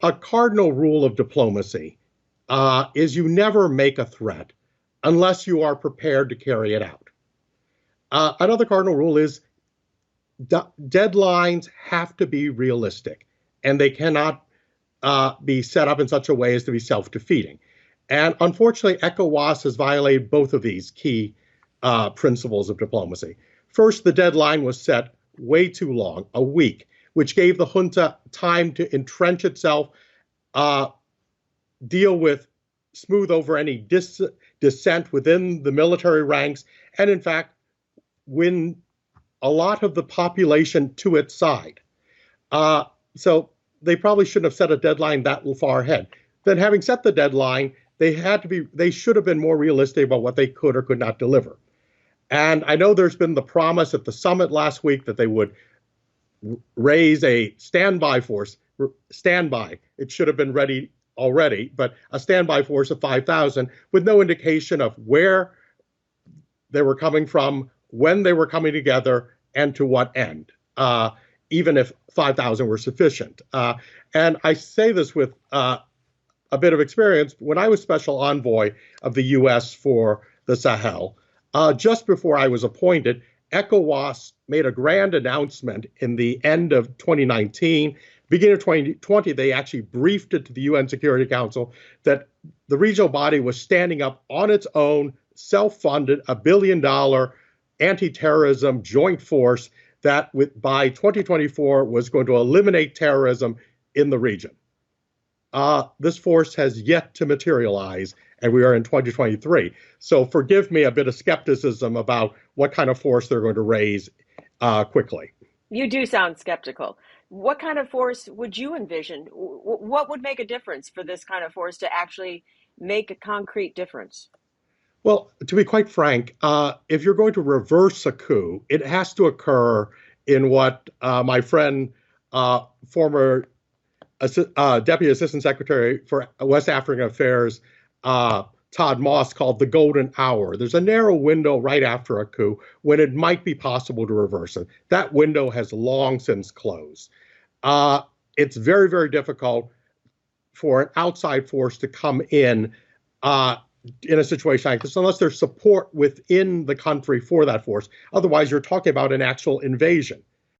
A cardinal rule of diplomacy is you never make a threat unless you are prepared to carry it out. Another cardinal rule is deadlines have to be realistic, and they cannot be set up in such a way as to be self-defeating. And unfortunately, ECOWAS has violated both of these key principles of diplomacy. First, the deadline was set way too long, a week, which gave the junta time to entrench itself, smooth over any dissent within the military ranks, and in fact, win a lot of the population to its side. So they probably shouldn't have set a deadline that far ahead. Then having set the deadline, they should have been more realistic about what they could or could not deliver. And I know there's been the promise at the summit last week that they would raise a standby force. Standby, it should have been ready already, but a standby force of 5,000 with no indication of where they were coming from, when they were coming together, and to what end, even if 5,000 were sufficient. And I say this with a bit of experience. When I was special envoy of the U.S. for the Sahel, just before I was appointed, ECOWAS made a grand announcement in the end of 2019. Beginning of 2020, they actually briefed it to the UN Security Council that the regional body was standing up on its own, self-funded, $1 billion anti-terrorism joint force that by 2024 was going to eliminate terrorism in the region. This force has yet to materialize, and we are in 2023. So forgive me a bit of skepticism about what kind of force they're going to raise quickly. You do sound skeptical. What kind of force would you envision? What would make a difference for this kind of force to actually make a concrete difference? Well, to be quite frank, if you're going to reverse a coup, it has to occur in what my friend, former Deputy Assistant Secretary for West African Affairs, Todd Moss, called the golden hour. There's a narrow window right after a coup when it might be possible to reverse it. That window has long since closed. It's very, very difficult for an outside force to come in a situation like this unless there's support within the country for that force. Otherwise, you're talking about an actual invasion.